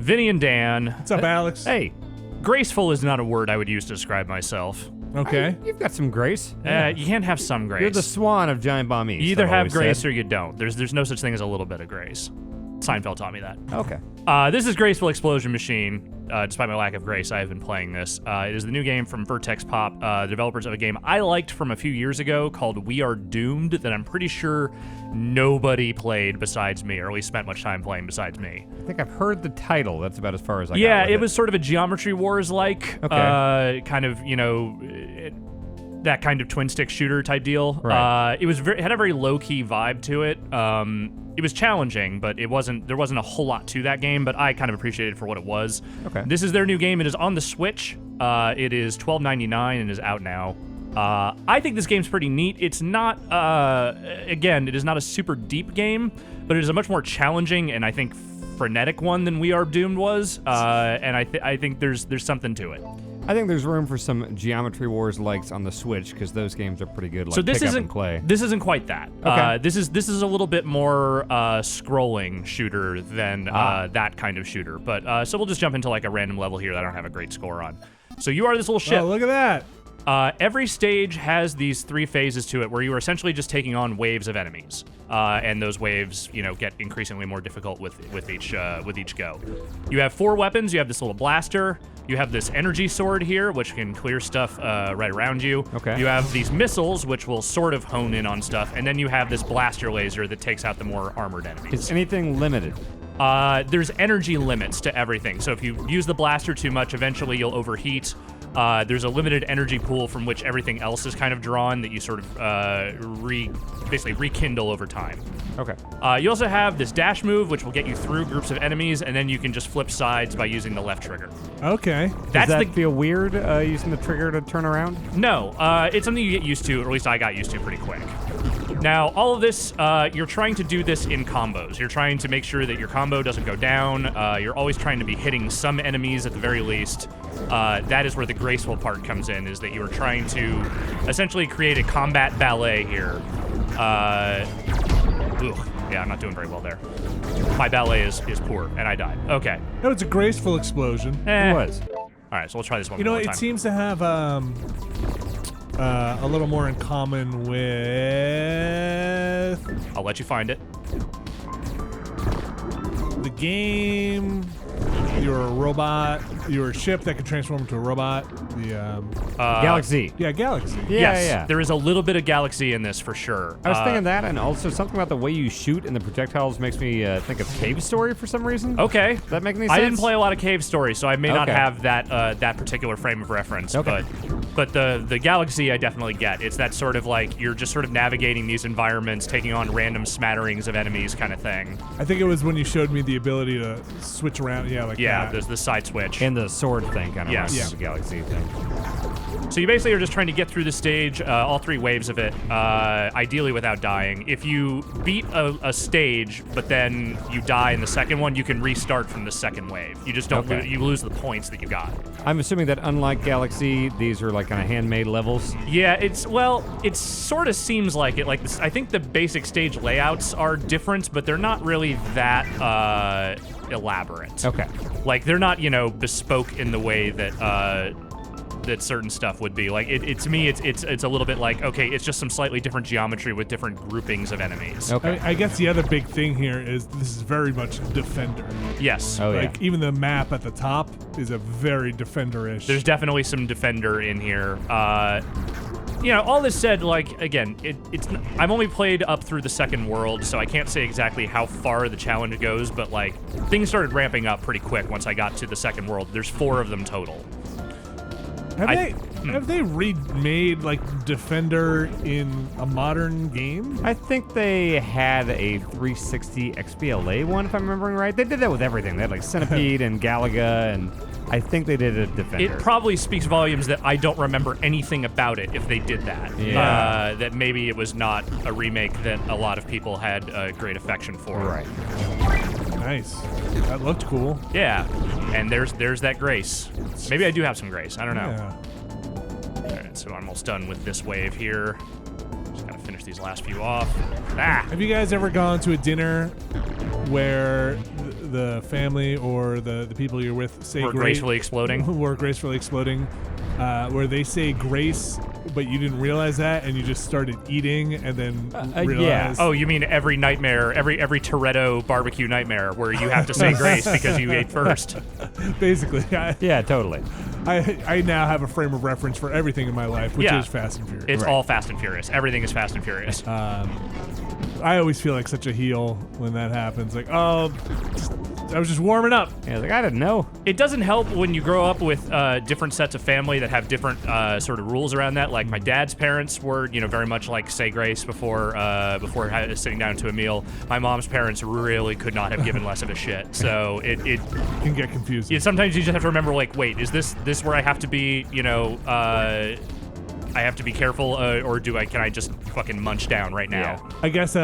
Vinny and Dan. What's up, Alex? Hey. Graceful is not a word I would use to describe myself. Okay. You've got some grace. You can't have some grace. You're the swan of Giant Bomb East. You either I've have always grace said. or you don't. There's no such thing as a little bit of grace. Seinfeld taught me that. Okay. This is Graceful Explosion Machine. Despite my lack of grace, I have been playing this. It is the new game from Vertex Pop, the developers of a game I liked from a few years ago called We Are Doomed that I'm pretty sure nobody played besides me, or at least spent much time playing besides me. I think I've heard the title. That's about as far as I got. Yeah, with it was sort of a Geometry Wars-like, kind of, that kind of twin stick shooter type deal. Right. It had a very low key vibe to it. It was challenging, but there wasn't a whole lot to that game. But I kind of appreciated it for what it was. Okay. This is their new game. It is on the Switch. It is $12.99 and is out now. I think this game's pretty neat. It's not, again, it is not a super deep game, but it is a much more challenging and I think frenetic one than We Are Doomed was. And I think there's something to it. I think there's room for some Geometry Wars likes on the Switch because those games are pretty good. Like So this pick up and play. This isn't quite that. Okay. This is a little bit more scrolling shooter than that kind of shooter. But so we'll just jump into like a random level here that I don't have a great score on. So you are this little ship. Oh, look at that. Every stage has these 3 phases to it where you are essentially just taking on waves of enemies. And those waves, get increasingly more difficult with each go. You have 4 weapons. You have this little blaster. You have this energy sword here, which can clear stuff right around you. Okay. You have these missiles, which will sort of hone in on stuff. And then you have this blaster laser that takes out the more armored enemies. Is anything limited? There's energy limits to everything. So if you use the blaster too much, eventually you'll overheat. There's a limited energy pool from which everything else is kind of drawn that you sort of basically rekindle over time. Okay. You also have this dash move, which will get you through groups of enemies, and then you can just flip sides by using the left trigger. Okay. Does that feel weird, using the trigger to turn around? No, it's something you get used to, or at least I got used to pretty quick. Now, all of this, you're trying to do this in combos. You're trying to make sure that your combo doesn't go down. You're always trying to be hitting some enemies at the very least. That is where the graceful part comes in, is that you are trying to essentially create a combat ballet here. Yeah, I'm not doing very well there. My ballet is poor, and I died. Okay. That was a graceful explosion. It was. All right, so we'll try this one You know, more it time. seems to have a little more in common with I'll let you find it. the game. You're a robot. You're a ship that can transform into a robot. The Galaxy. yeah, Galaxy. Yes, there is a little bit of Galaxy in this for sure. I was thinking that, and also something about the way you shoot and the projectiles makes me think of Cave Story for some reason. Okay. Does that make any sense? I didn't play a lot of Cave Story, so I may not Okay. have that particular frame of reference. Okay. But the Galaxy I definitely get. It's that sort of like you're just sort of navigating these environments, taking on random smatterings of enemies kind of thing. I think it was when you showed me the ability to switch around. Yeah, like Yeah, that. there's the side switch. And the sword thing kind of Yes. reminds me of the Galaxy thing. So you basically are just trying to get through the stage, all 3 waves of it, ideally without dying. If you beat a stage, but then you die in the second one, you can restart from the second wave. You just don't you lose the points that you got. I'm assuming that unlike Galaxy, these are like kind of handmade levels. Yeah, it sort of seems like it. Like this, I think the basic stage layouts are different, but they're not really that elaborate. Okay. Like they're not, bespoke in the way that that certain stuff would be. Like to me, it's a little bit like, okay, it's just some slightly different geometry with different groupings of enemies. Okay. I guess the other big thing here is this is very much Defender. Yes. Oh, Like even the map at the top is a very Defender-ish. There's definitely some Defender in here. All this said, like, again, I've only played up through the second world, so I can't say exactly how far the challenge goes, but, like, things started ramping up pretty quick once I got to the second world. There's 4 of them total. Have they remade like Defender in a modern game? I think they had a 360 XBLA one, if I'm remembering right. They did that with everything. They had like Centipede and Galaga, and I think they did a Defender. It probably speaks volumes that I don't remember anything about it if they did that. Yeah. That maybe it was not a remake that a lot of people had a great affection for. Right. Nice. That looked cool. Yeah, and there's that grace. Maybe I do have some grace. I don't know. Yeah. All right, so I'm almost done with this wave here. Just gotta finish these last few off. Ah! Have you guys ever gone to a dinner where the family or the people you're with say We're gracefully exploding. who are gracefully exploding, where they say grace, but you didn't realize that, and you just started eating, and then realized. Oh, you mean every nightmare, every Toretto barbecue nightmare where you have to say grace because you ate first. Basically, Yeah, totally. I now have a frame of reference for everything in my life, which Yeah. is Fast and Furious. It's all Fast and Furious. Everything is Fast and Furious. I always feel like such a heel when that happens. Like, oh, I was just warming up. Yeah, like I didn't know. It doesn't help when you grow up with different sets of family that have different sort of rules around that. Like my dad's parents were, very much like say grace before sitting down to a meal. My mom's parents really could not have given less of a shit. So it Can get confusing. sometimes you just have to remember, like, wait, is this where I have to be, I have to be careful, or can I just fucking munch down right now? Yeah. I guess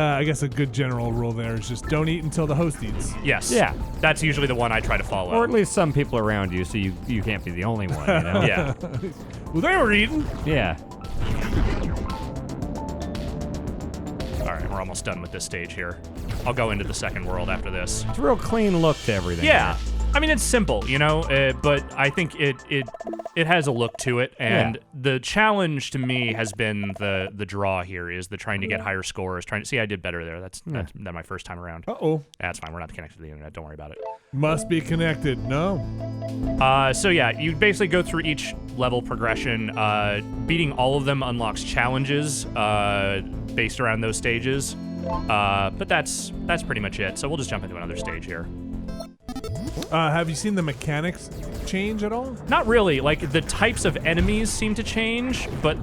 a good general rule there is just don't eat until the host eats. Yes. Yeah. That's usually the one I try to follow. Or at least some people around you, so you can't be the only one, you know? Yeah. Well, they were eating. Yeah. All right, we're almost done with this stage here. I'll go into the second world after this. It's a real clean look to everything. Yeah. I mean, it's simple, but I think it has a look to it, and the challenge to me has been the draw here is the trying to get higher scores. See, I did better there. That's my first time around. Uh-oh. That's fine. We're not connected to the internet. Don't worry about it. Must be connected. No. So yeah, you basically go through each level progression. Beating all of them unlocks challenges based around those stages. But that's pretty much it. So we'll just jump into another stage here. Have you seen the mechanics change at all? Not really. Like the types of enemies seem to change, but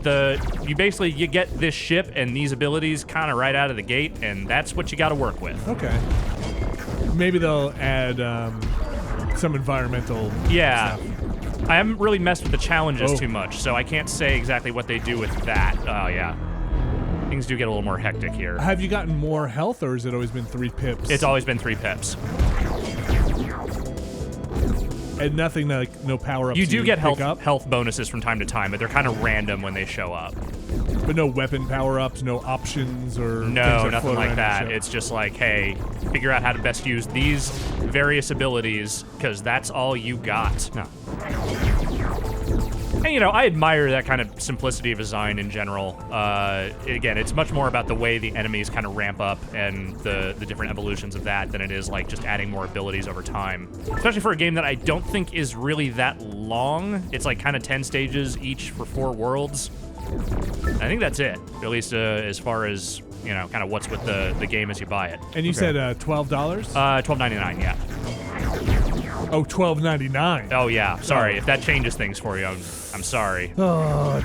you get this ship and these abilities kind of right out of the gate, and that's what you got to work with. Okay. Maybe they'll add some environmental Yeah. stuff. I haven't really messed with the challenges too much, so I can't say exactly what they do with that. Oh yeah. Things do get a little more hectic here. Have you gotten more health, or has it always been 3 pips? It's always been 3 pips. And nothing like no power ups. You do get pick up, health bonuses from time to time, but they're kind of random when they show up. but no weapon power ups, no options or things No, that nothing float like around that. your ship. It's just like, hey, figure out how to best use these various abilities, because that's all you got. No. And, I admire that kind of simplicity of design in general. Again, it's much more about the way the enemies kind of ramp up and the different evolutions of that than it is like just adding more abilities over time. Especially for a game that I don't think is really that long. It's like kind of 10 stages each for 4 worlds. I think that's it, at least as far as, kind of what's with the game as you buy it. And you said $12? $12.99, yeah. Oh, $12.99. Oh, yeah. Sorry. If that changes things for you, I'm sorry. Oh,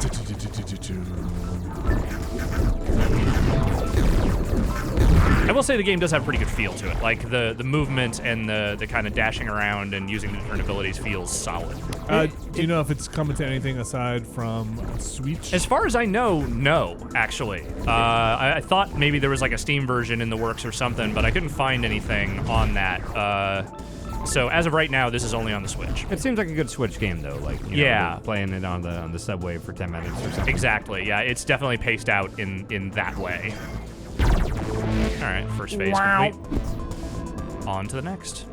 I will say the game does have a pretty good feel to it. Like, the movement and the kind of dashing around and using the different abilities feels solid. do you know if it's coming to anything aside from Switch? As far as I know, no, actually. I thought maybe there was like a Steam version in the works or something, but I couldn't find anything on that. So as of right now, this is only on the Switch. It seems like a good Switch game though, like playing it on the subway for 10 minutes or something. Exactly. Yeah, it's definitely paced out in that way. All right, first phase complete. On to the next.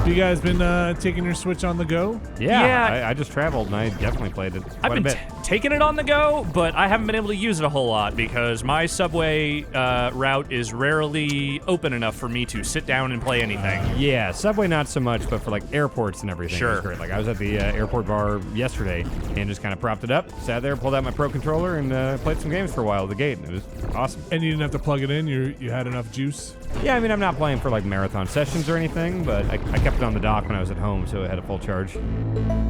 You guys been taking your Switch on the go? Yeah. I just traveled and I definitely played it I've quite a been bit. taking it on the go, but I haven't been able to use it a whole lot because my subway route is rarely open enough for me to sit down and play anything. Yeah, Subway not so much, but for like airports and everything, it was Sure. great. Like I was at the airport bar yesterday and just kind of propped it up, sat there, pulled out my Pro Controller, and played some games for a while at the gate. And it was awesome. And you didn't have to plug it in? You had enough juice? Yeah, I mean, I'm not playing for like marathon sessions or anything, but I kept it on the dock when I was at home, so it had a full charge.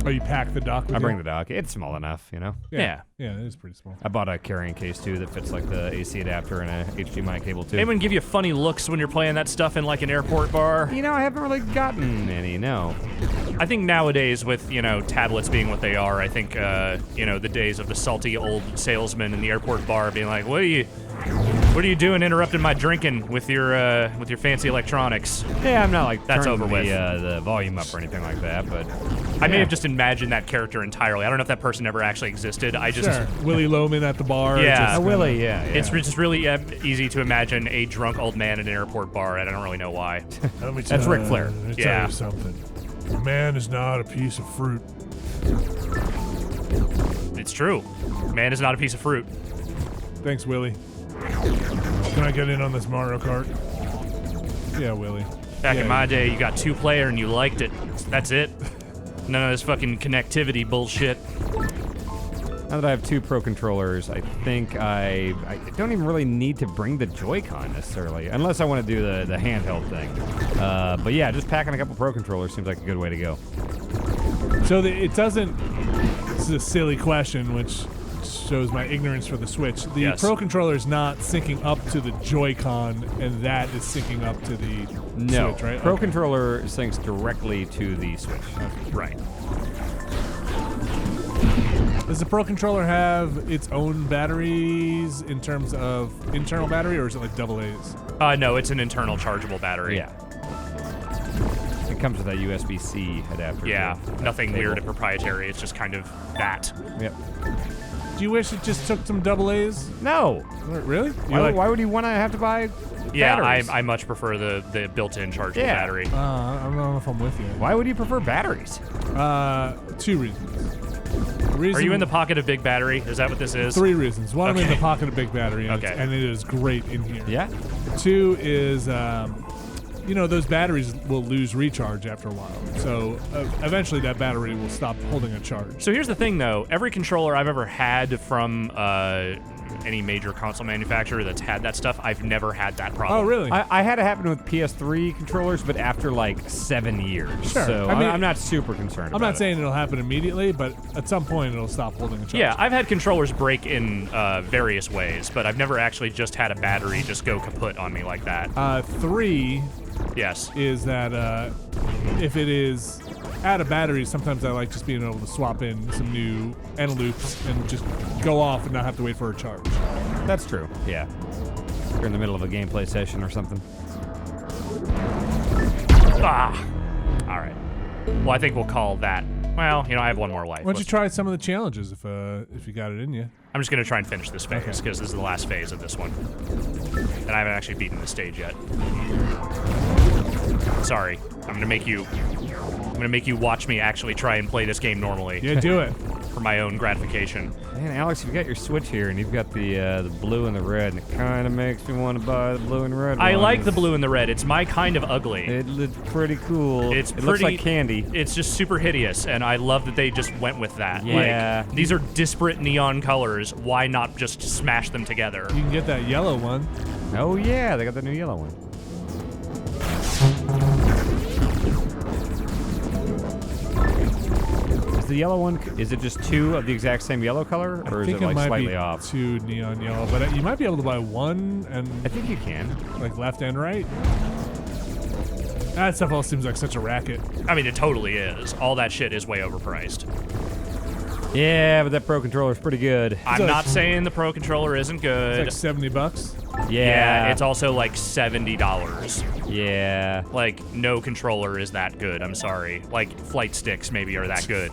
Oh, you pack the dock with I you? bring the dock. It's small enough, you know? Yeah. Yeah, it is pretty small. I bought a carrying case, too, that fits like the AC adapter and a HDMI cable, too. Anyone give you funny looks when you're playing that stuff in like an airport bar? You know, I haven't really gotten any, no. I think nowadays with, tablets being what they are, I think, the days of the salty old salesman in the airport bar being like, what are What are you doing interrupting my drinking with your fancy electronics? Yeah, I'm not like That's turning over with. the volume up or anything like that, but I may have just imagined that character entirely. I don't know if that person ever actually existed. I just Sure. Willie Loman at the bar. Yeah. just Oh, Willie, yeah. It's just really easy to imagine a drunk old man at an airport bar, and I don't really know why. That's Ric Flair. Let me Yeah. tell you something. A man is not a piece of fruit. It's true. Man is not a piece of fruit. Thanks, Willie. Can I get in on this Mario Kart? Yeah, Willie. Back Yeah, in my day, you got 2-player and you liked it. That's it. None of this fucking connectivity bullshit. Now that I have 2 Pro controllers, I think I don't even really need to bring the Joy-Con necessarily, unless I want to do the handheld thing. But yeah, just packing a couple Pro controllers seems like a good way to go. So it doesn't. This is a silly question, which shows my ignorance for the Switch. The Yes. Pro controller is not syncing up to the Joy-Con, and that is syncing up to the No, Switch, right? Pro Okay. controller syncs directly to the Switch. Right. Does the Pro controller have its own batteries in terms of internal battery, or is it like AA? No, it's an internal chargeable battery. Yeah. It comes with that USB-C adapter. Yeah, too. nothing Cable. weird and proprietary. It's just kind of that. Yep. Do you wish it just took some AAs? No. Really? Why would you want to have to buy Yeah, batteries? I much prefer the built-in chargeable Yeah. battery. I don't know if I'm with you. Why would you prefer batteries? 2 reasons. Are you in the pocket of Big Battery? Is that what this is? 3 reasons. One, I'm in Okay. the pocket of Big Battery, and, Okay. and it is great in here. Yeah. 2 is, those batteries will lose recharge after a while. So eventually that battery will stop holding a charge. So here's the thing, though. Every controller I've ever had from any major console manufacturer that's had that stuff, I've never had that problem. Oh, really? I had it happen with PS3 controllers, but after like 7 years. Sure. So I mean, I'm not super concerned I'm about not it. saying it'll happen immediately, but at some point it'll stop holding a charge. Yeah, I've had controllers break in various ways, but I've never actually just had a battery just go kaput on me like that. 3 Yes. is that if it is out of batteries, sometimes I like just being able to swap in some new end loops and just go off and not have to wait for a charge. That's true. Yeah. You're in the middle of a gameplay session or something. Ah. All right. Well, I think we'll call that. Well, I have one more life. Why don't you try some of the challenges if you got it in you? I'm just gonna try and finish this phase Okay. because this is the last phase of this one, and I haven't actually beaten the stage yet. Sorry, I'm gonna make you watch me actually try and play this game normally Yeah, do it. for my own gratification. Man, Alex, you've got your Switch here, and you've got the blue and the red, and it kind of makes me want to buy the blue and red I like ones. the blue and the red. It's my kind of ugly. It looks pretty cool. It looks like candy. It's just super hideous, and I love that they just went with that. Yeah. Like, these are disparate neon colors. Why not just smash them together? You can get that yellow one. Oh yeah, they got the new yellow one. Is the yellow one? Is it just 2 of the exact same yellow color, or I is think it like might slightly be off? 2 neon yellow, but you might be able to buy one and I think you can. like left and right. That stuff all seems like such a racket. I mean, it totally is. All that shit is way overpriced. Yeah, but that Pro controller is pretty good. I'm not saying the Pro controller isn't good. It's like $70. Yeah, it's also like $70. Yeah. Like, no controller is that good, I'm sorry. Like, flight sticks maybe are that good.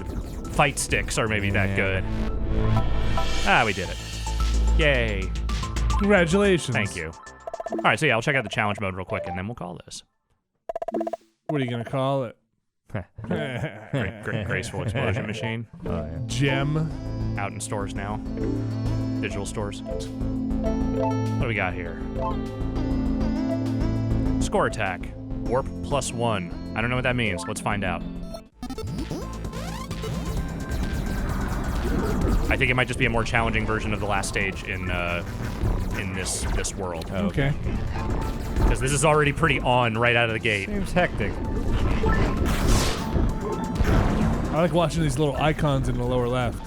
Fight sticks are maybe that Yeah. good. Ah, we did it. Yay. Congratulations. Thank you. All right, so yeah, I'll check out the challenge mode real quick, and then we'll call this. What are you gonna call it? Graceful Explosion Machine. Oh, yeah. Gem. Out in stores now. Digital stores. What do we got here? Score attack. Warp +1. I don't know what that means. Let's find out. I think it might just be a more challenging version of the last stage in this world. Oh, Okay. Because this is already pretty on right out of the gate. Seems hectic. I like watching these little icons in the lower left.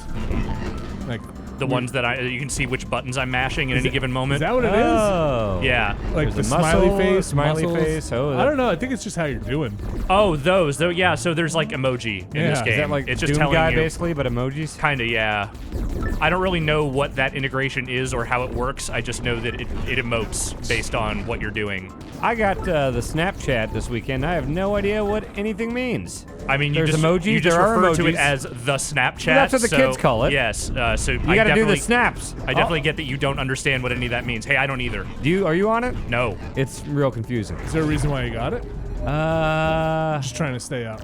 Like The ones that you can see which buttons I'm mashing at any given moment. Is that what it is? Oh. Yeah. Like There's the a muscle, smiley face, smiley muscles. face. Oh, I don't know. I think it's just how you're doing. Oh, those. Though, yeah. So there's like emoji in Yeah. this Is game. Is that like it's just Doom telling Guy you. basically, but emojis? Kinda, yeah. I don't really know what that integration is or how it works. I just know that it emotes based on what you're doing. I got the Snapchat this weekend. I have no idea what anything means. I mean, you There's just, emojis, you just there are refer to it emojis. as the Snapchat. Well, that's what the kids call it. Yes, so You got to do the snaps. I definitely get that you don't understand what any of that means. Hey, I don't either. Are you on it? No. It's real confusing. Is there a reason why you got it? Just trying to stay up.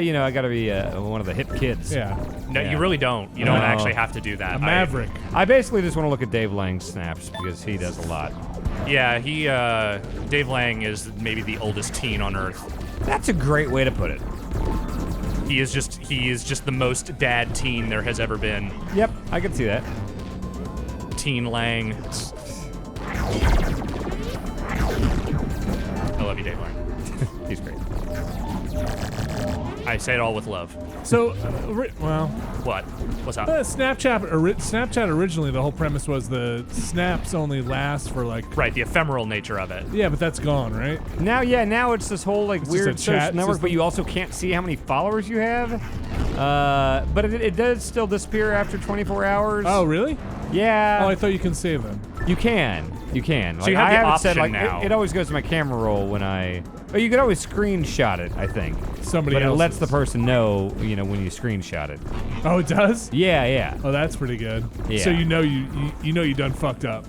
You know, I got to be one of the hip kids. Yeah. No, Yeah. you really don't. You don't actually have to do that. A maverick. I basically just want to look at Dave Lang's snaps because he does a lot. Yeah, Dave Lang is maybe the oldest teen on Earth. That's a great way to put it. He is just the most dad teen there has ever been. Yep, I can see that. Teen Lang. I love you, Dave Lang. He's great. I say it all with love. So, well, What? What's up? Snapchat originally, the whole premise was the snaps only last for like. Right, the ephemeral nature of it. Yeah, but that's gone, right? Now it's this whole like It's weird just a chat social network, system? but you also can't see how many followers you have. But it does still disappear after 24 hours. Oh, really? Yeah. Oh, I thought you can save them. You can. You can. So you Like, have I the have it set, option like, now. It always goes to my camera roll when I. Oh, you can always screenshot it, I think. Somebody But it else's. lets the person know, when you screenshot it. Oh, it does? Yeah. Oh, that's pretty good. Yeah. So you know you done fucked up.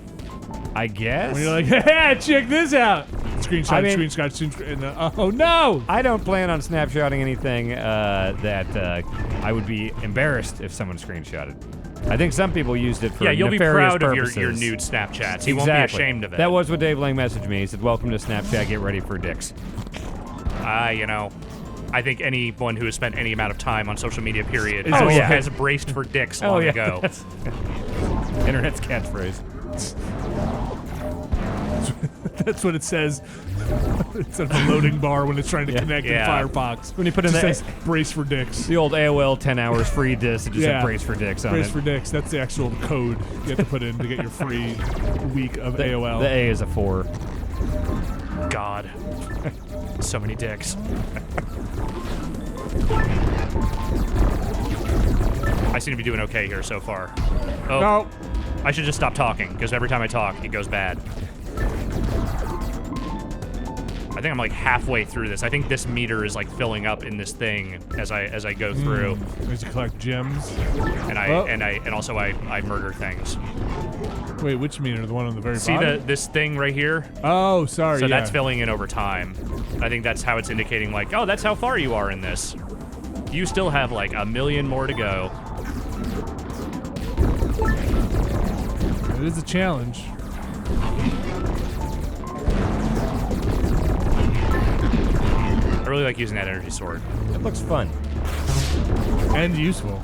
I guess. When you're like, hey, check this out. Screenshot, I mean- screenshot, and oh no! I don't plan on snapshotting anything that I would be embarrassed if someone screenshotted. I think some people used it for Yeah, you'll be nefarious proud of purposes. your nude Snapchats. He won't be Exactly. ashamed of it. That was what Dave Lang messaged me. He said, "Welcome to Snapchat. Get ready for dicks." I think anyone who has spent any amount of time on social media, period, Oh, yeah. has braced for dicks long ago. That's internet's catchphrase. That's what it says. Instead of a loading bar when it's trying to connect Yeah. in Firefox. When you put in It the says brace for dicks. the old AOL 10 hours free disc, it just said brace for dicks on Brace it. for dicks. That's the actual code you have to put in to get your free week of The AOL. A is a 4. God. So many dicks. I seem to be doing okay here so far. Oh, No. I should just stop talking, because every time I talk, it goes bad. I think I'm like halfway through this. I think this meter is like filling up in this thing as I go through, There's to collect gems. and also I murder things. Wait, which meter? The one on the very See bottom? this thing right here? Oh, sorry. So yeah. that's filling in over time. I think that's how it's indicating, like, oh, that's how far you are in this. You still have like 1 million more to go. It is a challenge. I really like using that energy sword. It looks fun. And useful.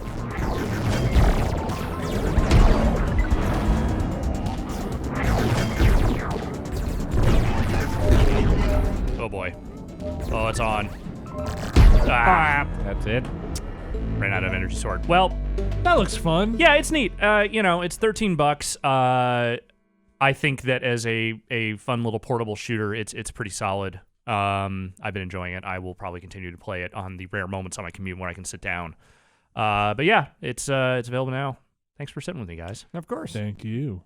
Oh boy. Oh, it's on. That's it. Ran out of energy sword. Well, That looks fun. yeah, it's neat. It's $13. I think that as a fun little portable shooter, it's pretty solid. I've been enjoying it. I will probably continue to play it on the rare moments on my commute where I can sit down. But yeah, it's available now. Thanks for sitting with me, guys. Of course. Thank you.